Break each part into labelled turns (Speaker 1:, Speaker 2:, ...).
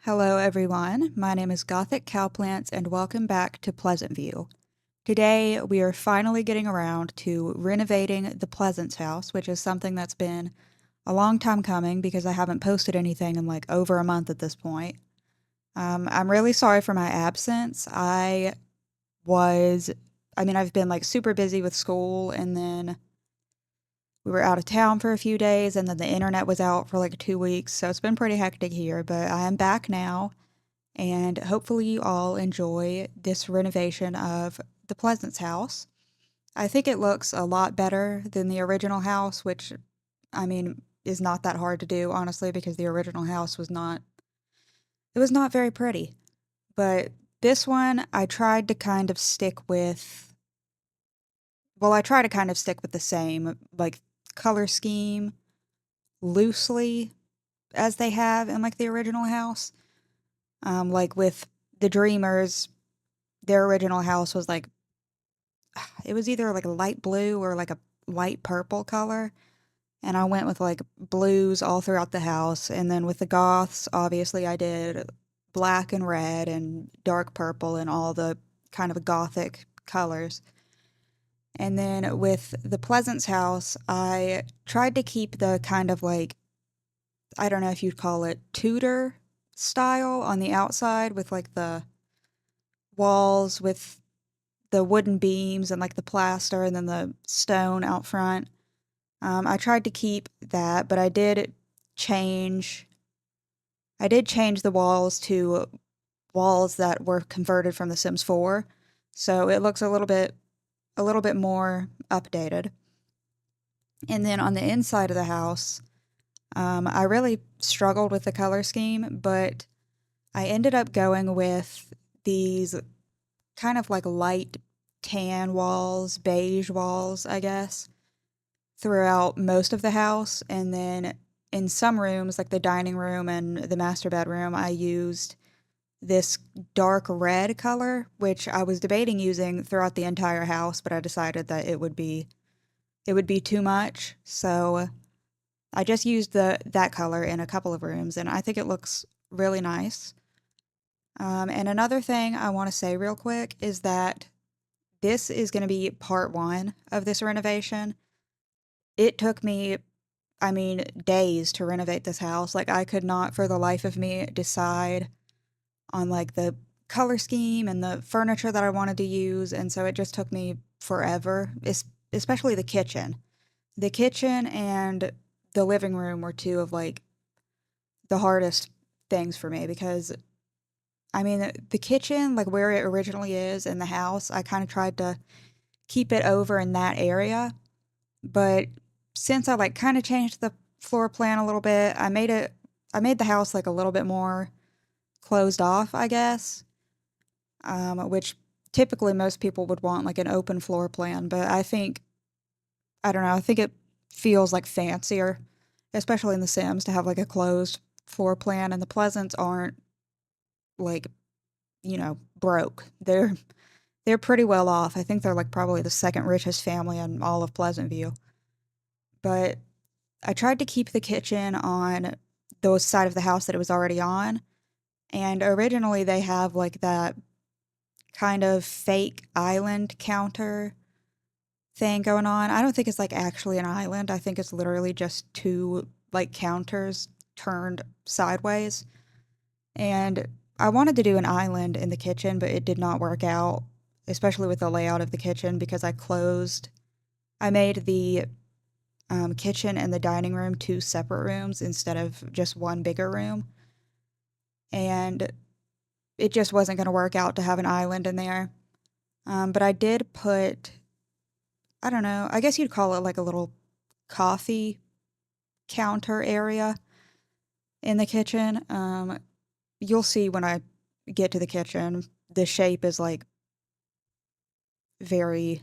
Speaker 1: Hello everyone, my name is Gothic Cowplants and welcome back to Pleasant View. Today we are finally getting around to renovating the Pleasance house, which is something that's been a long time coming because I haven't posted anything in like over a month at this point. I'm really sorry for my absence. Was, I've been like super busy with school and then we were out of town for a few days and then the internet was out for like 2 weeks. So it's been pretty hectic here, but I am back now and hopefully you all enjoy this renovation of the Pleasance house. I think it looks a lot better than the original house, which is not that hard to do honestly because the original house was not very pretty. But this one I tried to kind of stick with I try to kind of stick with the same like color scheme loosely as they have in like the original house. Like with the Dreamers, their original house was like it was either like a light blue or like a light purple color. And I went with like blues all throughout the house. And then with the goths, obviously I did black and red and dark purple and all the kind of gothic colors. And then with the Pleasance house, I tried to keep the kind of like, I don't know if you'd call it Tudor style on the outside with like the walls with the wooden beams and like the plaster and then the stone out front. I tried to keep that, but change I did change the walls to walls that were converted from The Sims 4. So it looks a little bit more updated. And then on the inside of the house, I really struggled with the color scheme, but I ended up going with these kind of like light tan walls, beige walls, I guess, throughout most of the house. And then in some rooms, like the dining room and the master bedroom, I used this dark red color, which I was debating using throughout the entire house, but I decided that it would be too much. So I just used that color in a couple of rooms, and I think it looks really nice. And another thing I want to say real quick is that this is going to be part one of this renovation. It took me, days to renovate this house. Like, I could not for the life of me decide on like the color scheme and the furniture that I wanted to use. And so it just took me forever, especially the kitchen. The kitchen and the living room were two of like the hardest things for me because the kitchen, like where it originally is in the house, I kind of tried to keep it over in that area. But since I like kind of changed the floor plan a little bit, I made the house like a little bit more closed off, I guess. Which typically most people would want like an open floor plan, but I don't know, I think it feels like fancier, especially in The Sims, to have like a closed floor plan, and the Pleasants aren't like, broke. They're pretty well off. I think they're like probably the second richest family in all of Pleasant View. But I tried to keep the kitchen on the side of the house that it was already on. And originally they have like that kind of fake island counter thing going on. I don't think it's like actually an island. I think it's literally just two like counters turned sideways. And I wanted to do an island in the kitchen, but it did not work out, especially with the layout of the kitchen because I made the kitchen and the dining room two separate rooms instead of just one bigger room. And it just wasn't going to work out to have an island in there. But I did put, I don't know, I guess you'd call it like a little coffee counter area in the kitchen. You'll see when I get to the kitchen, the shape is like very,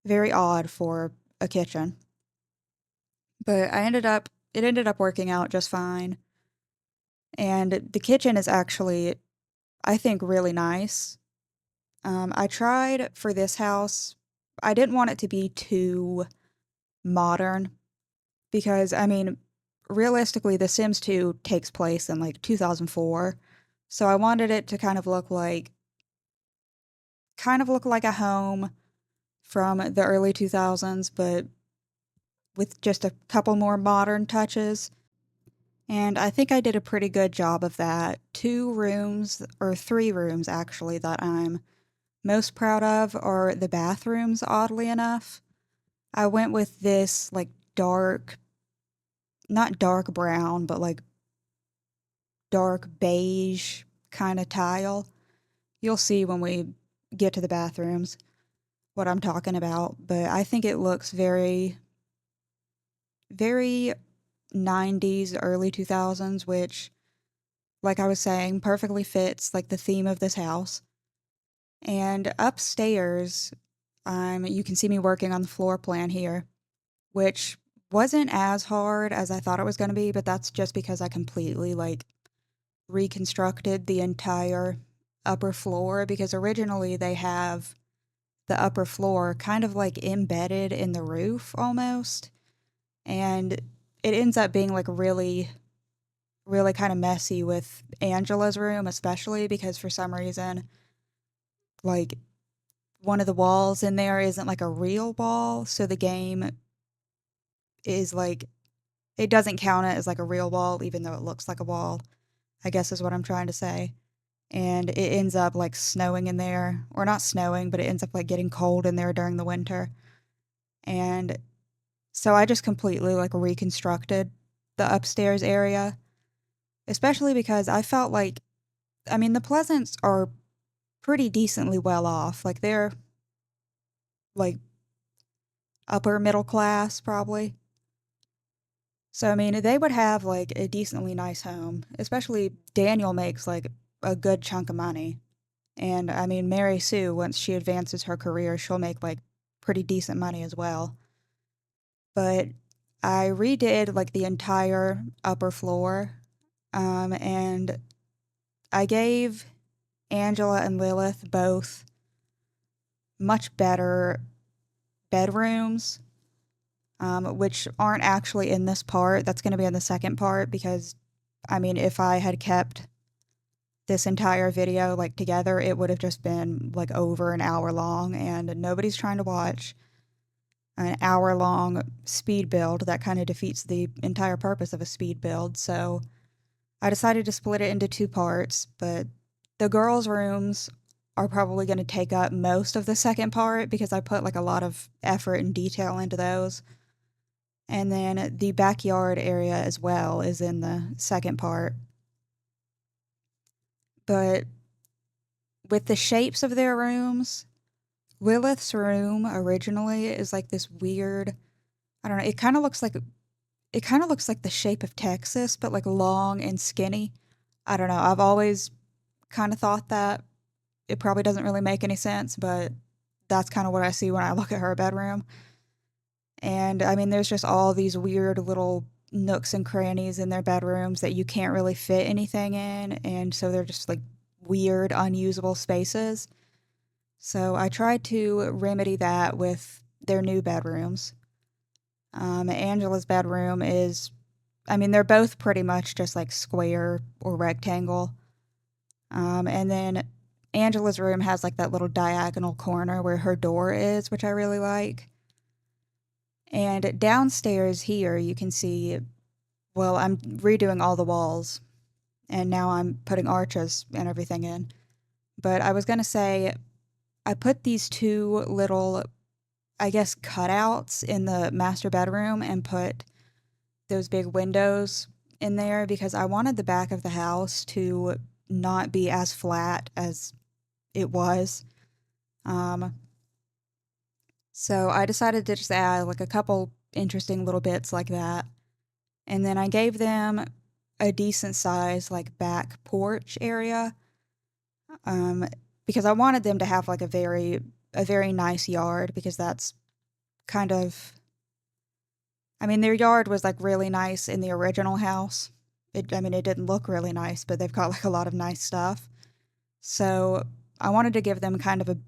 Speaker 1: very odd for a kitchen. But it ended up working out just fine. And the kitchen is actually, I think, really nice. I tried for this house, I didn't want it to be too modern because, realistically, The Sims 2 takes place in like 2004. So I wanted it to kind of look like a home from the early 2000s, but with just a couple more modern touches. And I think I did a pretty good job of that. 2 rooms, or 3 rooms actually, that I'm most proud of are the bathrooms, oddly enough. I went with this like dark, not dark brown, but like dark beige kind of tile. You'll see when we get to the bathrooms what I'm talking about, but I think it looks very, very 90s, early 2000s, which, like I was saying, perfectly fits like the theme of this house. And upstairs, you can see me working on the floor plan here, which wasn't as hard as I thought it was going to be, but that's just because I completely like reconstructed the entire upper floor, because originally they have the upper floor kind of like embedded in the roof almost. And it ends up being like really, really kind of messy with Angela's room, especially because for some reason, like one of the walls in there isn't like a real wall. So the game is like, it doesn't count it as like a real wall, even though it looks like a wall, I guess is what I'm trying to say. And it ends up like snowing in there, or not snowing, but it ends up like getting cold in there during the winter. And so I just completely like reconstructed the upstairs area, especially because I felt like, I mean, the Pleasants are pretty decently well off. Like they're like upper middle class, probably. So, I mean, they would have like a decently nice home, especially Daniel makes like a good chunk of money. And I mean, Mary Sue, once she advances her career, she'll make like pretty decent money as well. But I redid like the entire upper floor. And I gave Angela and Lilith both much better bedrooms, which aren't actually in this part. That's going to be in the second part because, I mean, if I had kept this entire video like together, it would have just been like over an hour long, and nobody's trying to watch an hour long speed build. That kind of defeats the entire purpose of a speed build. So I decided to split it into 2 parts, but the girls' rooms are probably going to take up most of the second part because I put like a lot of effort and detail into those. And then the backyard area as well is in the second part. But with the shapes of their rooms, Lilith's room originally is like this weird, I don't know, it kind of looks like the shape of Texas, but like long and skinny. I don't know. I've always kind of thought that. It probably doesn't really make any sense, but that's kind of what I see when I look at her bedroom. And I mean, there's just all these weird little nooks and crannies in their bedrooms that you can't really fit anything in. And so they're just like weird, unusable spaces. So I tried to remedy that with their new bedrooms. Angela's bedroom is, I mean, they're both pretty much just like square or rectangle. And then Angela's room has like that little diagonal corner where her door is, which I really like. And downstairs here, you can see, well, I'm redoing all the walls and now I'm putting arches and everything in. But I was going to say, I put these 2 little, I guess, cutouts in the master bedroom and put those big windows in there because I wanted the back of the house to not be as flat as it was. Um, so I decided to just add like a couple interesting little bits like that. And then I gave them a decent size like back porch area, um, because I wanted them to have like a very nice yard because that's kind of, I mean, their yard was like really nice in the original house. I mean, it didn't look really nice, but they've got like a lot of nice stuff. So I wanted to give them kind of a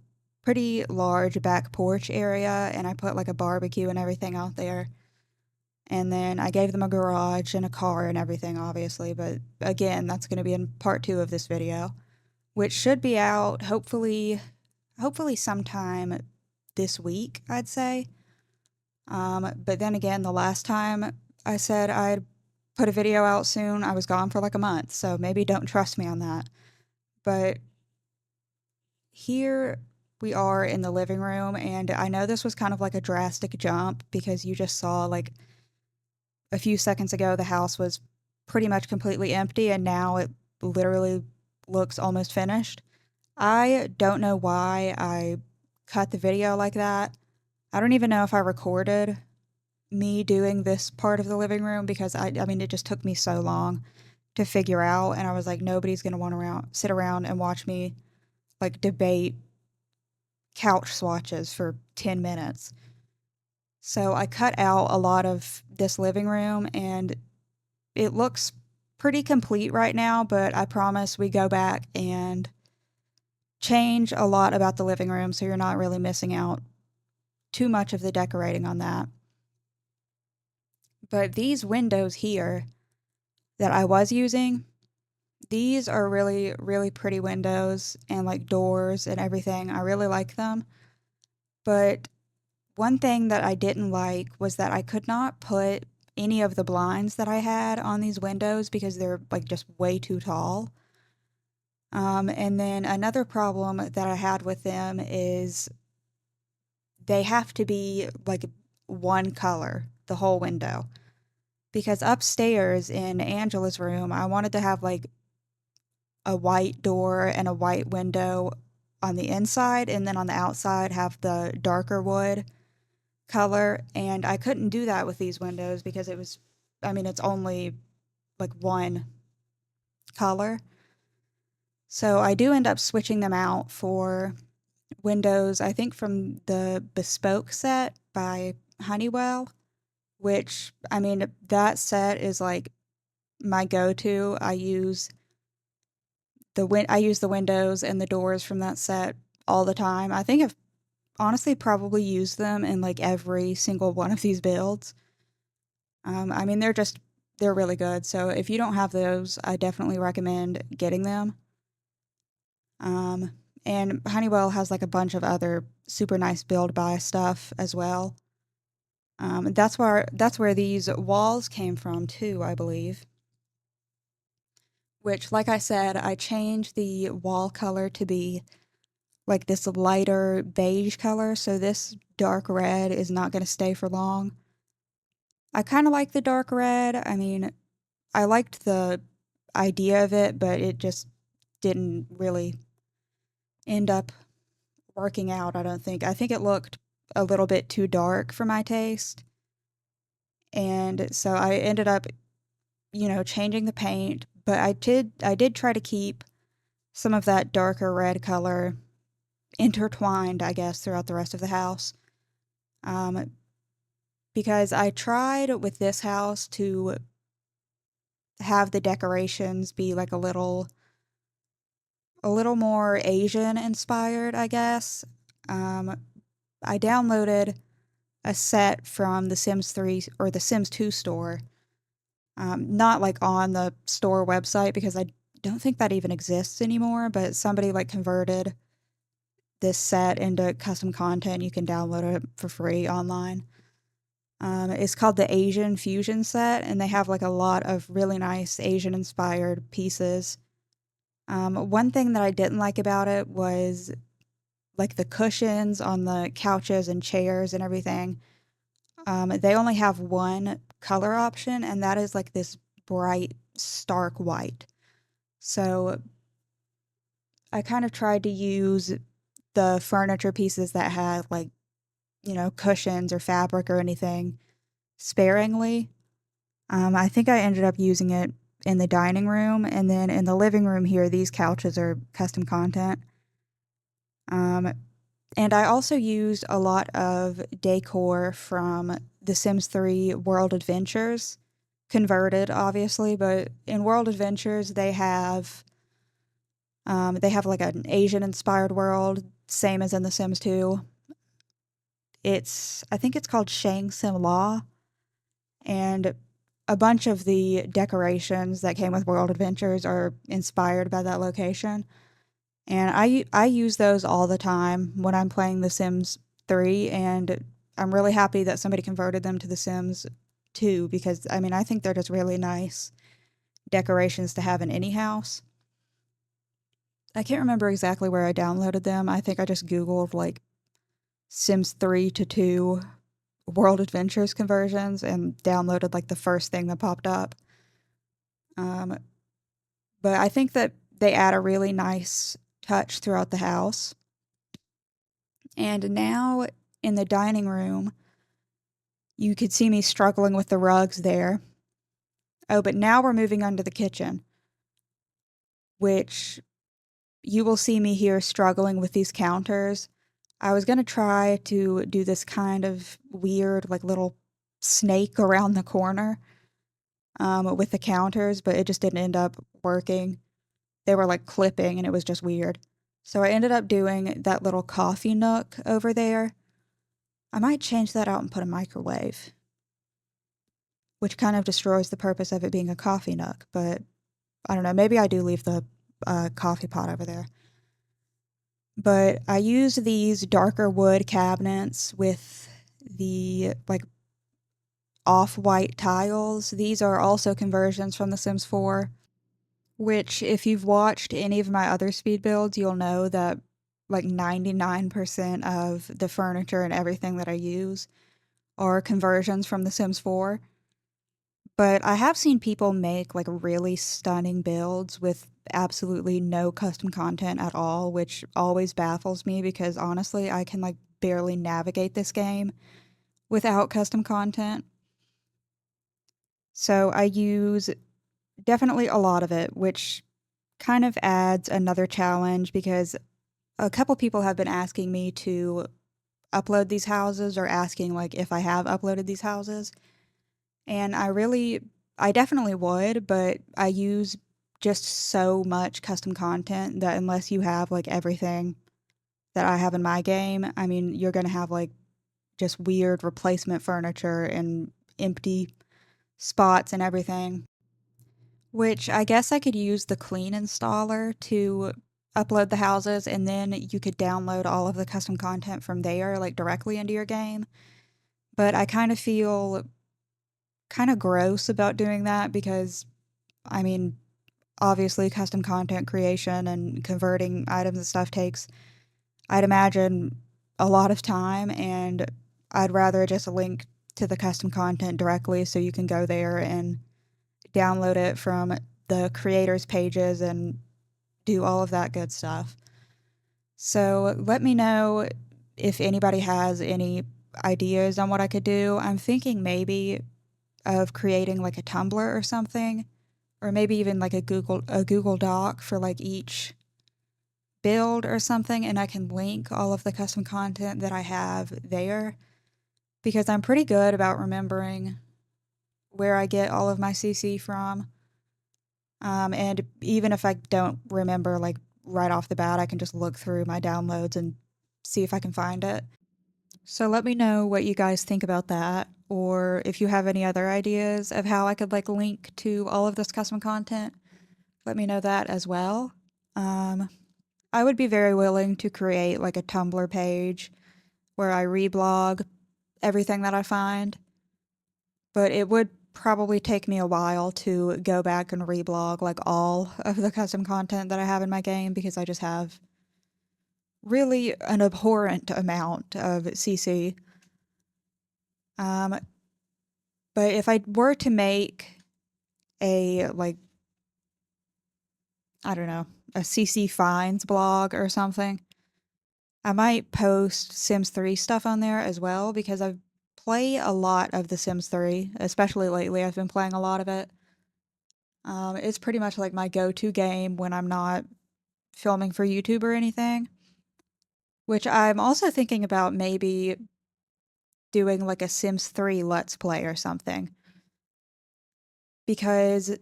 Speaker 1: pretty large back porch area, and I put like a barbecue and everything out there. And then I gave them a garage and a car and everything, obviously. But again, that's going to be in part 2 of this video, which should be out hopefully sometime this week, I'd say. But then again, the last time I said I'd put a video out soon, I was gone for like a month. So maybe don't trust me on that. But here we are in the living room, and I know this was kind of like a drastic jump because you just saw like a few seconds ago the house was pretty much completely empty, and now it literally looks almost finished. I don't know why I cut the video like that. I don't even know if I recorded me doing this part of the living room because I mean, it just took me so long to figure out. And I was like, nobody's going to want to sit around and watch me like debate couch swatches for 10 minutes. So I cut out a lot of this living room and it looks pretty complete right now, but I promise we go back and change a lot about the living room so you're not really missing out too much of the decorating on that. But these windows here that I was using, these are really, really pretty windows and like doors and everything. I really like them. But one thing that I didn't like was that I could not put any of the blinds that I had on these windows because they're like just way too tall. And then another problem that I had with them is they have to be like one color, the whole window. Because upstairs in Angela's room, I wanted to have like a white door and a white window on the inside, and then on the outside have the darker wood color. And I couldn't do that with these windows because I mean, it's only like one color. So I do end up switching them out for windows, I think from the Bespoke set by Honeywell, which, I mean, that set is like my go-to. I use the windows and the doors from that set all the time. I think I've honestly probably used them in like every single one of these builds. I mean, they're really good. So if you don't have those, I definitely recommend getting them. Um, and Honeywell has like a bunch of other super nice build buy stuff as well. That's where these walls came from too, I believe. Which, like I said, I changed the wall color to be like this lighter beige color, so this dark red is not going to stay for long. I kind of like the dark red. I mean, I liked the idea of it, but it just didn't really end up working out, I don't think. I think it looked a little bit too dark for my taste. And so I ended up, changing the paint, but I did try to keep some of that darker red color intertwined, I guess, throughout the rest of the house. Um, because I tried with this house to have the decorations be like a little more Asian inspired, I guess. Um, I downloaded a set from the Sims 3 or the Sims 2 store. Not like on the store website because I don't think that even exists anymore, but somebody like converted this set into custom content. You can download it for free online. It's called the Asian Fusion set, and they have like a lot of really nice Asian inspired pieces. One thing that I didn't like about it was like the cushions on the couches and chairs and everything. They only have one color option, and that is like this bright, stark white. So I kind of tried to use the furniture pieces that had like, cushions or fabric or anything sparingly. I think I ended up using it in the dining room, and then in the living room here, these couches are custom content. Um, and I also used a lot of decor from The Sims 3 World Adventures, converted obviously, but in World Adventures they have like an Asian inspired world, same as in The Sims 2. I think it's called Shang Sim Law, And a bunch of the decorations that came with World Adventures are inspired by that location. And I use those all the time when I'm playing The Sims 3, and I'm really happy that somebody converted them to The Sims 2 because I mean, I think they're just really nice decorations to have in any house. I can't remember exactly where I downloaded them. I think I just Googled like Sims 3 to 2 World Adventures conversions and downloaded like the first thing that popped up. Um, but I think that they add a really nice touch throughout the house. And now in the dining room, you could see me struggling with the rugs there. Oh, but now we're moving on to the kitchen, which you will see me here struggling with these counters. I was going to try to do this kind of weird, like little snake around the corner with the counters, but it just didn't end up working. They were like clipping and it was just weird. So I ended up doing that little coffee nook over there. I might change that out and put a microwave, which kind of destroys the purpose of it being a coffee nook, but I don't know. Maybe I do leave the coffee pot over there. But I use these darker wood cabinets with the like off-white tiles. These are also conversions from The Sims 4, which if you've watched any of my other speed builds, you'll know that like 99% of the furniture and everything that I use are conversions from The Sims 4. But I have seen people make like really stunning builds with absolutely no custom content at all, which always baffles me because honestly, I can like barely navigate this game without custom content. So I use definitely a lot of it, which kind of adds another challenge because a couple people have been asking me to upload these houses or asking like if I have uploaded these houses. And I definitely would, but I use just so much custom content that unless you have like everything that I have in my game, I mean, you're going to have like just weird replacement furniture and empty spots and everything, which I guess I could use the clean installer to upload the houses and then you could download all of the custom content from there, like directly into your game. But I kind of feel kind of gross about doing that because, I mean, obviously custom content creation and converting items and stuff takes, I'd imagine, a lot of time, and I'd rather just link to the custom content directly so you can go there and download it from the creators' pages and do all of that good stuff. So let me know if anybody has any ideas on what I could do. I'm thinking maybe of creating like a Tumblr or something, or maybe even like a Google Doc for like each build or something, and I can link all of the custom content that I have there because I'm pretty good about remembering where I get all of my CC from. And even if I don't remember like right off the bat, I can just look through my downloads and see if I can find it. So let me know what you guys think about that, or if you have any other ideas of how I could like link to all of this custom content, let me know that as well. Um, I would be very willing to create like a Tumblr page where I reblog everything that I find, but it would probably take me a while to go back and reblog like all of the custom content that I have in my game because I just have really an abhorrent amount of CC. Um, but if I were to make a like, I don't know, a CC finds blog or something, I might post Sims 3 stuff on there as well because I play a lot of The Sims 3, especially lately. I've been playing a lot of it. It's pretty much like my go-to game when I'm not filming for YouTube or anything, which I'm also thinking about maybe doing like a Sims 3 Let's Play or something because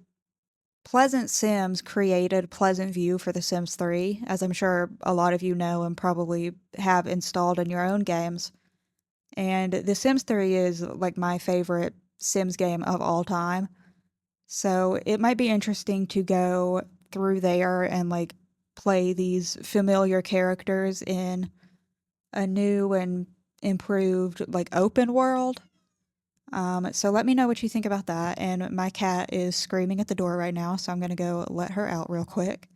Speaker 1: Pleasant Sims created Pleasant View for The Sims 3, as I'm sure a lot of you know and probably have installed in your own games. And The Sims 3 is like my favorite Sims game of all time. So it might be interesting to go through there and like play these familiar characters in a new and improved like open world. So let me know what you think about that. And my cat is screaming at the door right now, so I'm going to go let her out real quick.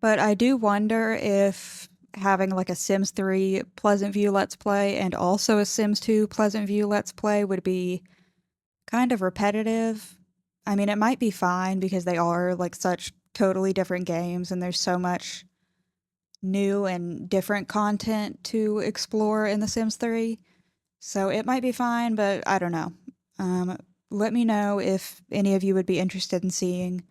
Speaker 1: But I do wonder if having like a Sims 3 Pleasant View Let's Play and also a Sims 2 Pleasant View Let's Play would be kind of repetitive. I mean, it might be fine because they are like such totally different games and there's so much new and different content to explore in The Sims 3. So it might be fine, but I don't know. Um, Let me know if any of you would be interested in seeing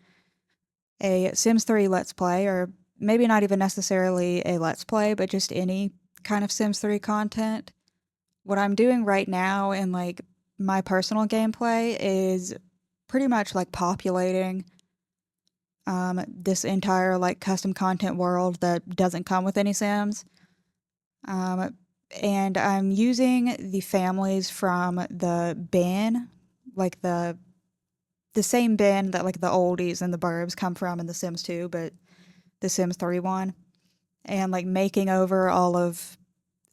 Speaker 1: a Sims 3 Let's Play, or maybe not even necessarily a Let's Play, but just any kind of Sims 3 content. What I'm doing right now in like my personal gameplay is pretty much like populating this entire like custom content world that doesn't come with any Sims. Um, and I'm using the families from the bin, like the same bin that like the oldies and the burbs come from in The Sims 2, but the Sims 3 one, and like making over all of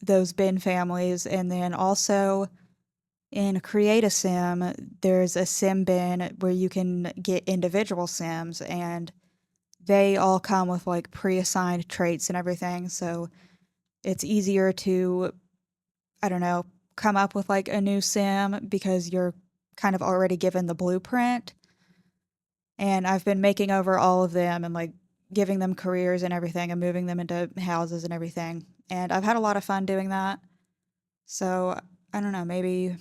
Speaker 1: those bin families. And then also in Create a Sim, there's a Sim bin where you can get individual Sims, and they all come with like pre-assigned traits and everything. So it's easier to, I don't know, come up with like a new Sim because you're kind of already given the blueprint. And I've been making over all of them and like giving them careers and everything and moving them into houses and everything. And I've had a lot of fun doing that. So I don't know, maybe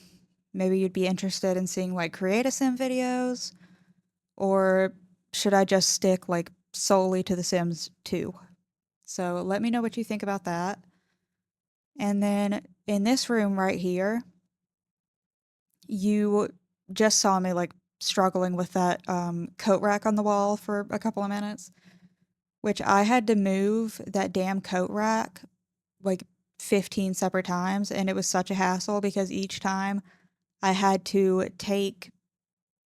Speaker 1: you'd be interested in seeing like create a sim videos, or should I just stick like solely to The Sims 2? So let me know what you think about that. And then in this room right here, you just saw me like struggling with that coat rack on the wall for a couple of minutes, which I had to move that damn coat rack like 15 separate times. And it was such a hassle because each time I had to take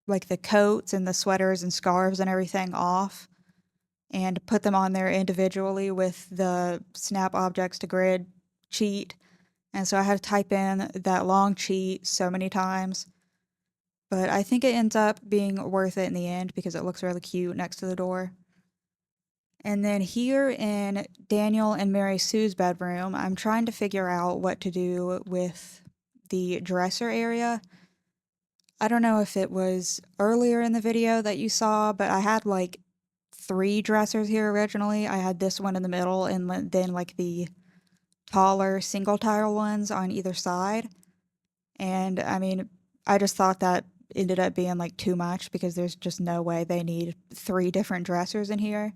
Speaker 1: like the coats and the sweaters and scarves and everything off and put them on there individually with the snap objects to grid cheat. And so I had to type in that long cheat so many times. But I think it ends up being worth it in the end because it looks really cute next to the door. And then here in Daniel and Mary Sue's bedroom, I'm trying to figure out what to do with the dresser area. I don't know if it was earlier in the video that you saw, but I had like 3 dressers here originally. I had this one in the middle and then like the taller single tile ones on either side. And I mean, I just thought that ended up being like too much because there's just no way they need 3 different dressers in here.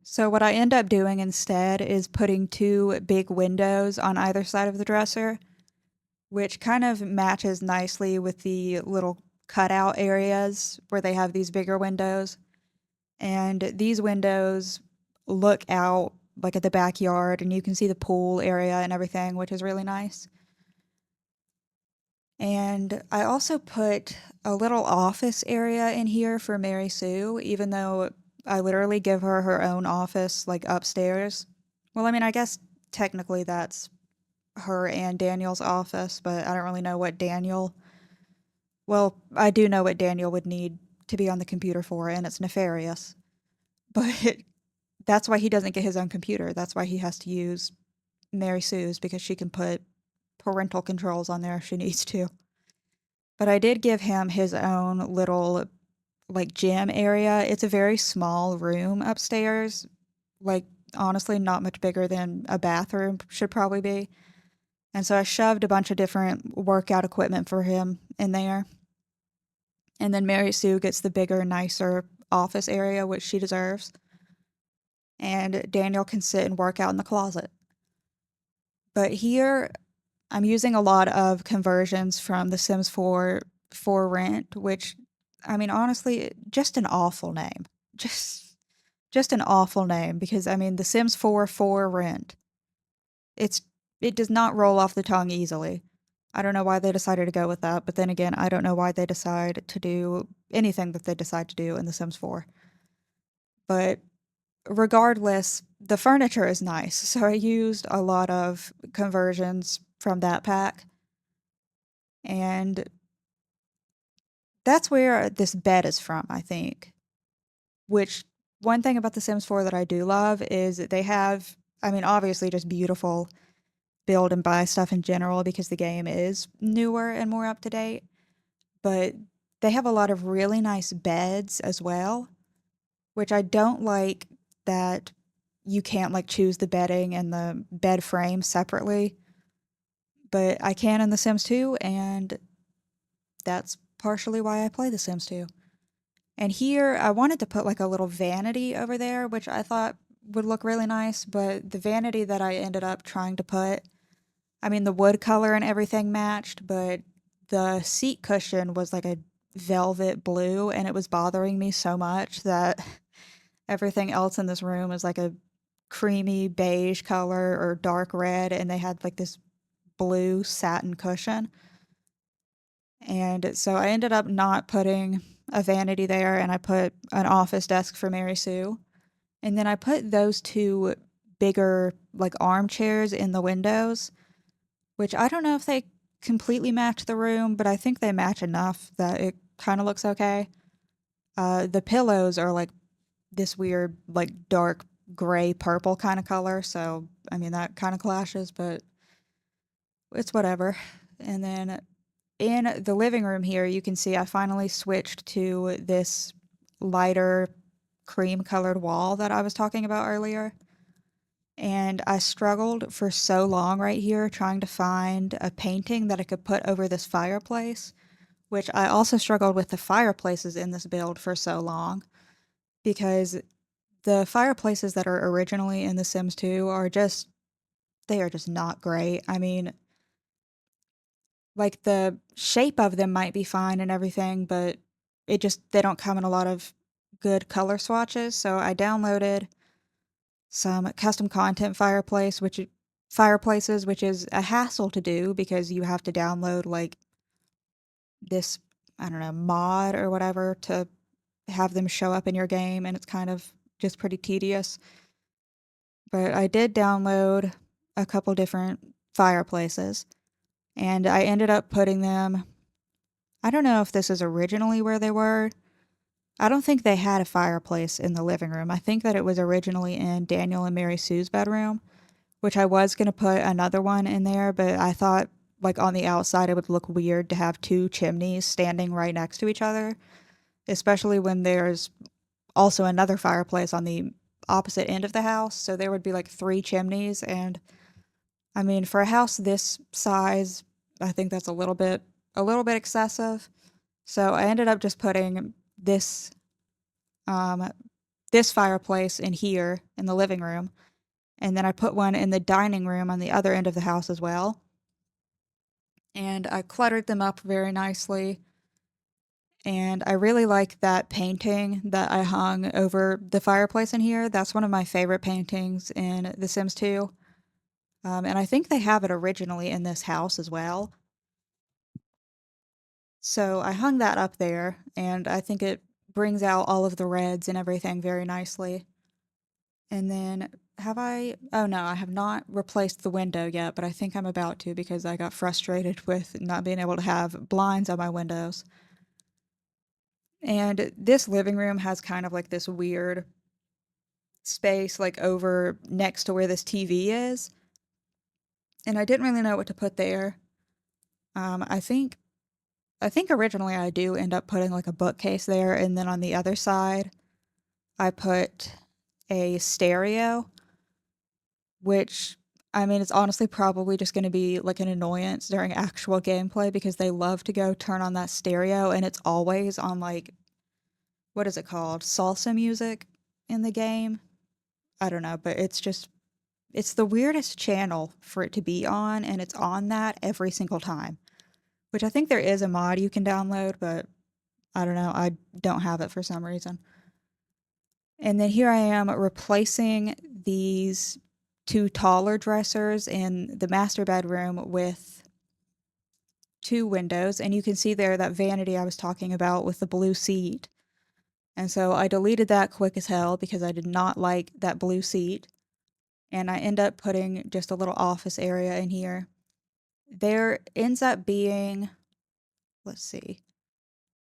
Speaker 1: So what I end up doing instead is putting 2 big windows on either side of the dresser, which kind of matches nicely with the little cutout areas where they have these bigger windows. And these windows look out like at the backyard and you can see the pool area and everything, which is really nice. And I also put a little office area in here for Mary Sue, even though I literally give her her own office like upstairs. Well, I mean, I guess technically that's her and Daniel's office, but I don't really know what Daniel. Well, I do know what Daniel would need to be on the computer for, and it's nefarious. But that's why he doesn't get his own computer. That's why he has to use Mary Sue's because she can put parental controls on there if she needs to. But I did give him his own little like gym area. It's a very small room upstairs. Like honestly not much bigger than a bathroom should probably be. And so I shoved a bunch of different workout equipment for him in there. And then Mary Sue gets the bigger, nicer office area, which she deserves. And Daniel can sit and work out in the closet. But here, I'm using a lot of conversions from The Sims 4 for rent, which, I mean, honestly, just an awful name. Just an awful name because, I mean, The Sims 4 for rent. It does not roll off the tongue easily. I don't know why they decided to go with that, but then again, I don't know why they decide to do anything that they decide to do in The Sims 4. But regardless, the furniture is nice. So I used a lot of conversions from that pack. And that's where this bed is from, I think. Which one thing about The Sims 4 that I do love is that they have, I mean, obviously just beautiful build and buy stuff in general because the game is newer and more up to date. But they have a lot of really nice beds as well, which I don't like that you can't like choose the bedding and the bed frame separately, but I can in The Sims 2, and that's partially why I play The Sims 2. And here I wanted to put like a little vanity over there, which I thought would look really nice, but the vanity that I ended up trying to put, I mean, the wood color and everything matched, but the seat cushion was like a velvet blue, and it was bothering me so much that everything else in this room is like a creamy beige color or dark red, and they had like this blue satin cushion. And so I ended up not putting a vanity there, and I put an office desk for Mary Sue. And then I put those two bigger like armchairs in the windows, which I don't know if they completely match the room, but I think they match enough that it kind of looks okay. The pillows are like this weird, like dark gray purple kind of color. So, I mean, that kind of clashes, but it's whatever. And then in the living room here, you can see I finally switched to this lighter cream colored wall that I was talking about earlier. And I struggled for so long right here trying to find a painting that I could put over this fireplace, which I also struggled with the fireplaces in this build for so long because the fireplaces that are originally in The Sims 2 are just, they are just not great. I mean, like the shape of them might be fine and everything, but it just, they don't come in a lot of good color swatches. So I downloaded some custom content fireplaces, which is a hassle to do because you have to download like this, I don't know, mod or whatever to have them show up in your game, and it's kind of just pretty tedious. But I did download a couple different fireplaces, and I ended up putting them, I don't know if this is originally where they were. I don't think they had a fireplace in the living room. I think that it was originally in Daniel and Mary Sue's bedroom, which I was going to put another one in there, but I thought like on the outside it would look weird to have two chimneys standing right next to each other, especially when there's also another fireplace on the opposite end of the house. So there would be like three chimneys, and I mean, for a house this size, I think that's a little bit excessive. So I ended up just putting um this fireplace in here in the living room, and then I put one in the dining room on the other end of the house as well. And I cluttered them up very nicely. And I really like that painting that I hung over the fireplace in here. That's one of my favorite paintings in The Sims 2. And I think they have it originally in this house as well. So I hung that up there, and I think it brings out all of the reds and everything very nicely. And then have I? Oh no, I have not replaced the window yet, but I think I'm about to because I got frustrated with not being able to have blinds on my windows. And this living room has kind of like this weird space like over next to where this TV is. And I didn't really know what to put there. I think originally I do end up putting like a bookcase there, and then on the other side I put a stereo, which I mean it's honestly probably just going to be like an annoyance during actual gameplay because they love to go turn on that stereo, and it's always on like, what is it called? Salsa music in the game. I don't know, but it's the weirdest channel for it to be on, and it's on that every single time. Which I think there is a mod you can download, but I don't know, I don't have it for some reason. And then here I am replacing these two taller dressers in the master bedroom with two windows, and you can see there that vanity I was talking about with the blue seat. And so I deleted that quick as hell because I did not like that blue seat. And I end up putting just a little office area in here. There ends up being, let's see,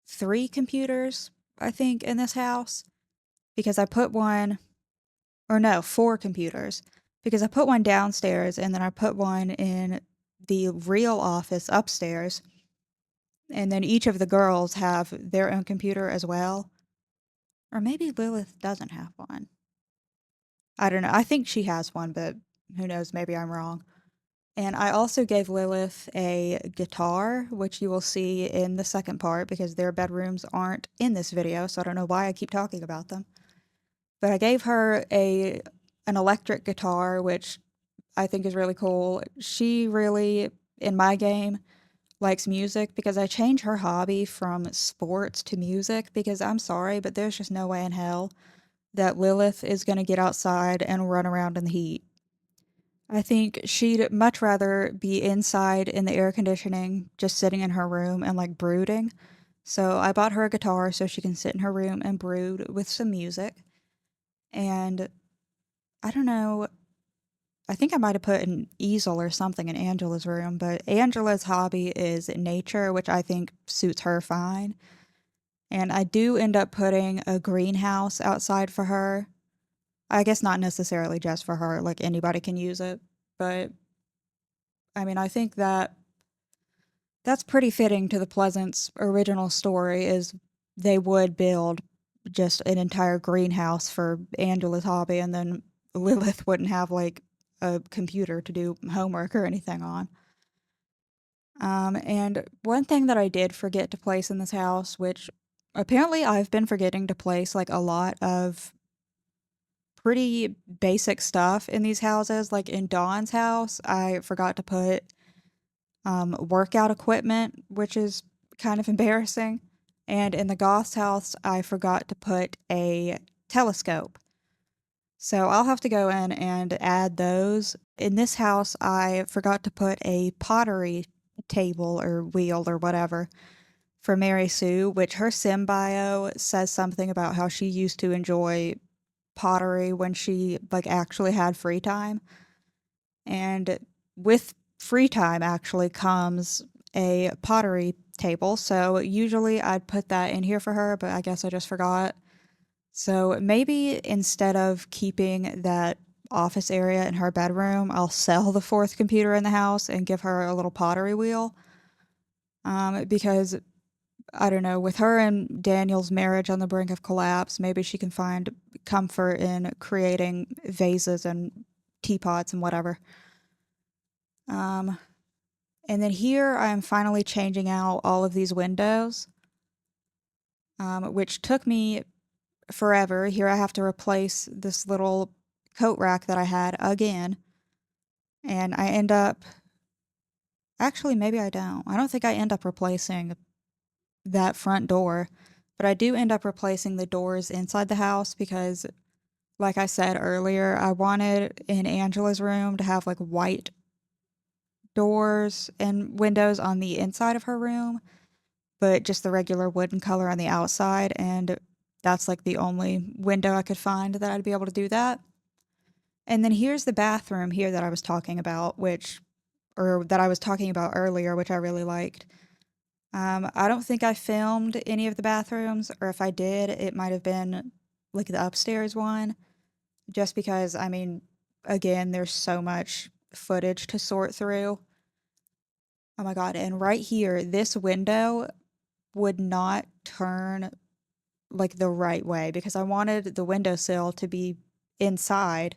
Speaker 1: 3 computers, I think, in this house because I put one, or no, 4 computers because I put one downstairs and then I put one in the real office upstairs. And then each of the girls have their own computer as well. Or maybe Lilith doesn't have one. I don't know. I think she has one, but who knows? Maybe I'm wrong. And I also gave Lilith a guitar, which you will see in the second part because their bedrooms aren't in this video, so I don't know why I keep talking about them. But I gave her an electric guitar, which I think is really cool. She really, in my game, likes music because I changed her hobby from sports to music because I'm sorry, but there's just no way in hell that Lilith is going to get outside and run around in the heat. I think she'd much rather be inside in the air conditioning, just sitting in her room and like brooding. So I bought her a guitar so she can sit in her room and brood with some music. And I don't know, I think I might have put an easel or something in Angela's room, but Angela's hobby is nature, which I think suits her fine. And I do end up putting a greenhouse outside for her. I guess not necessarily just for her, like anybody can use it. But I mean, I think that that's pretty fitting to the Pleasance original story is they would build just an entire greenhouse for Angela's hobby and then Lilith wouldn't have like a computer to do homework or anything on. And one thing that I did forget to place in this house, which apparently I've been forgetting to place like a lot of pretty basic stuff in these houses. Like in Dawn's house, I forgot to put workout equipment, which is kind of embarrassing. And in the Goth's house, I forgot to put a telescope. So I'll have to go in and add those. In this house, I forgot to put a pottery table or wheel or whatever for Mary Sue, which her sim bio says something about how she used to enjoy pottery when she like actually had free time. And with free time actually comes a pottery table. So usually I'd put that in here for her, but I guess I just forgot. So maybe instead of keeping that office area in her bedroom, I'll sell the 4th computer in the house and give her a little pottery wheel. Because I don't know, with her and Daniel's marriage on the brink of collapse, maybe she can find comfort in creating vases and teapots and whatever. Um, and then here I'm finally changing out all of these windows, which took me forever. Here I have to replace this little coat rack that I had again. And I end up, actually, maybe I don't. I don't think I end up replacing that front door, but I do end up replacing the doors inside the house because, like I said earlier, I wanted in Angela's room to have like white doors and windows on the inside of her room, but just the regular wooden color on the outside. And that's like the only window I could find that I'd be able to do that. And then here's the bathroom here that I was talking about, or that I was talking about earlier, which I really liked. I don't think I filmed any of the bathrooms, or if I did, it might have been like the upstairs one, just because, I mean, again, there's so much footage to sort through. Oh my God. And right here, this window would not turn like the right way because I wanted the windowsill to be inside.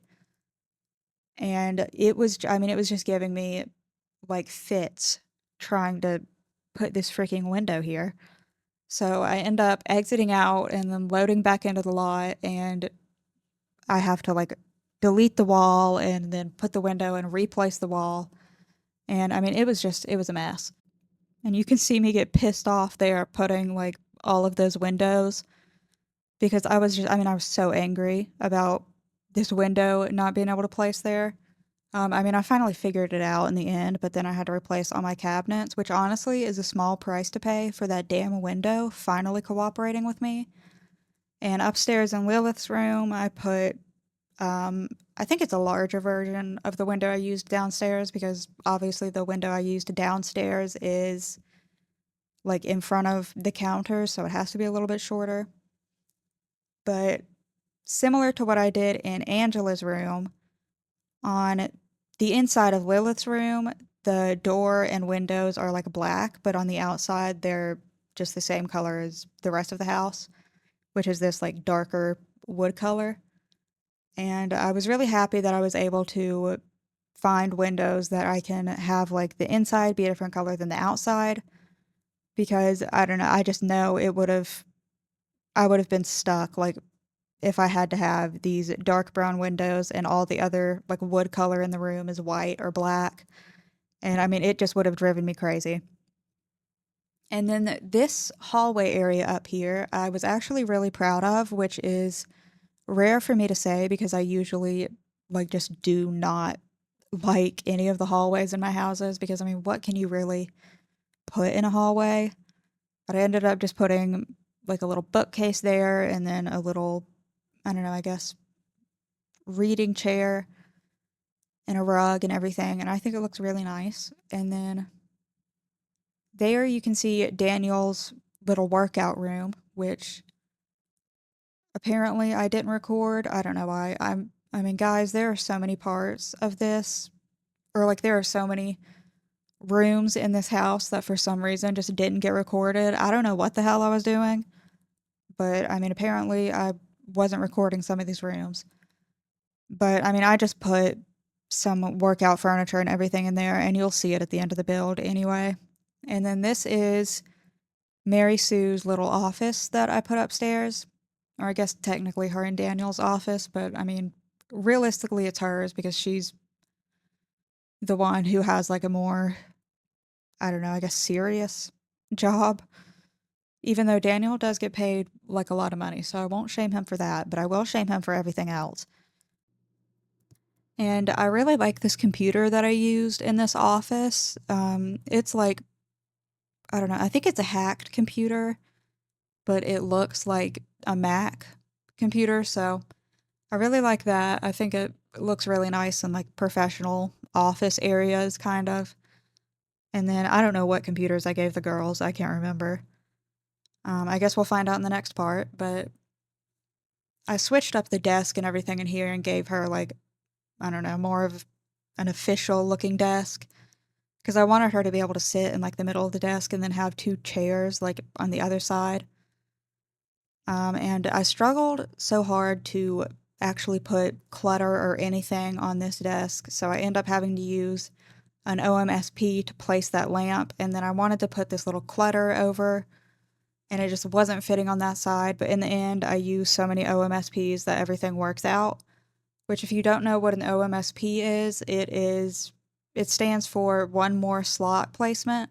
Speaker 1: And it was, I mean, it was just giving me like fits trying to put this freaking window here. So I end up exiting out and then loading back into the lot, and I have to like delete the wall and then put the window and replace the wall. And I mean, it was a mess. And you can see me get pissed off there putting like all of those windows because I was so angry about this window not being able to place there. I mean, I finally figured it out in the end, but then I had to replace all my cabinets, which honestly is a small price to pay for that damn window finally cooperating with me. And upstairs in Lilith's room, I put, I think it's a larger version of the window I used downstairs because obviously the window I used downstairs is like in front of the counter, so it has to be a little bit shorter. But similar to what I did in Angela's room, on the inside of Lilith's room, the door and windows are like black, but on the outside, they're just the same color as the rest of the house, which is this like darker wood color. And I was really happy that I was able to find windows that I can have like the inside be a different color than the outside because I don't know, I just know I would have been stuck like if I had to have these dark brown windows and all the other like wood color in the room is white or black. And I mean, it just would have driven me crazy. And then this hallway area up here, I was actually really proud of, which is rare for me to say because I usually like just do not like any of the hallways in my houses because I mean, what can you really put in a hallway? But I ended up just putting like a little bookcase there and then a little, I don't know, I guess reading chair and a rug and everything, and I think it looks really nice. And then there you can see Daniel's little workout room, which apparently I didn't record. I don't know why. I mean, guys, there are so many parts of this, or like there are so many rooms in this house that for some reason just didn't get recorded. I don't know what the hell I was doing, but I mean, apparently I wasn't recording some of these rooms. But I mean, I just put some workout furniture and everything in there, and you'll see it at the end of the build anyway. And then this is Mary Sue's little office that I put upstairs, or I guess technically her and Daniel's office, but I mean, realistically, it's hers because she's the one who has like a more, I don't know, I guess serious job. Even though Daniel does get paid like a lot of money, so I won't shame him for that, but I will shame him for everything else. And I really like this computer that I used in this office. It's like, I don't know, I think it's a hacked computer, but it looks like a Mac computer. So I really like that. I think it looks really nice in like professional office areas, kind of. And then I don't know what computers I gave the girls. I can't remember. I guess we'll find out in the next part. But I switched up the desk and everything in here and gave her like, I don't know, more of an official looking desk. Because I wanted her to be able to sit in like the middle of the desk and then have two chairs like on the other side. And I struggled so hard to actually put clutter or anything on this desk, so I end up having to use an OMSP to place that lamp, and then I wanted to put this little clutter over, and it just wasn't fitting on that side, but in the end, I used so many OMSPs that everything works out, which if you don't know what an OMSP is, it stands for one more slot placement,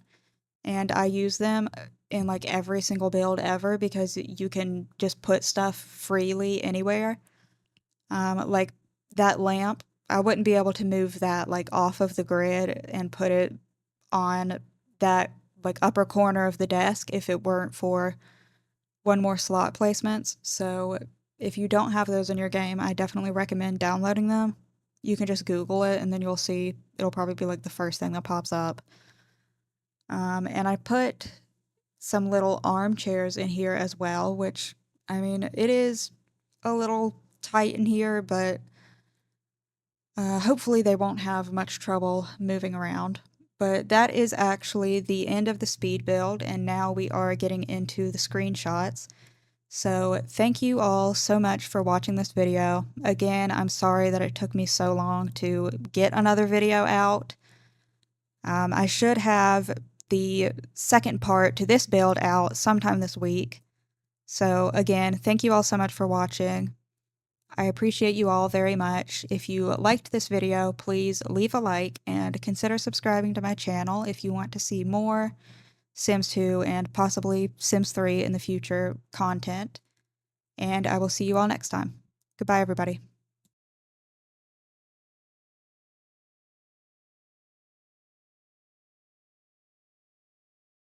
Speaker 1: and I use them in like every single build ever because you can just put stuff freely anywhere. Like that lamp, I wouldn't be able to move that like off of the grid and put it on that like upper corner of the desk if it weren't for one more slot placements. So if you don't have those in your game, I definitely recommend downloading them. You can just Google it and then you'll see it'll probably be like the first thing that pops up. And I put some little armchairs in here as well, which, I mean, it is a little tight in here, but hopefully they won't have much trouble moving around. But that is actually the end of the speed build, and now we are getting into the screenshots. So thank you all so much for watching this video. Again, I'm sorry that it took me so long to get another video out. I should have the second part to this build out sometime this week. So again, thank you all so much for watching. I appreciate you all very much. If you liked this video, please leave a like and consider subscribing to my channel if you want to see more Sims 2 and possibly Sims 3 in the future content. And I will see you all next time. Goodbye, everybody.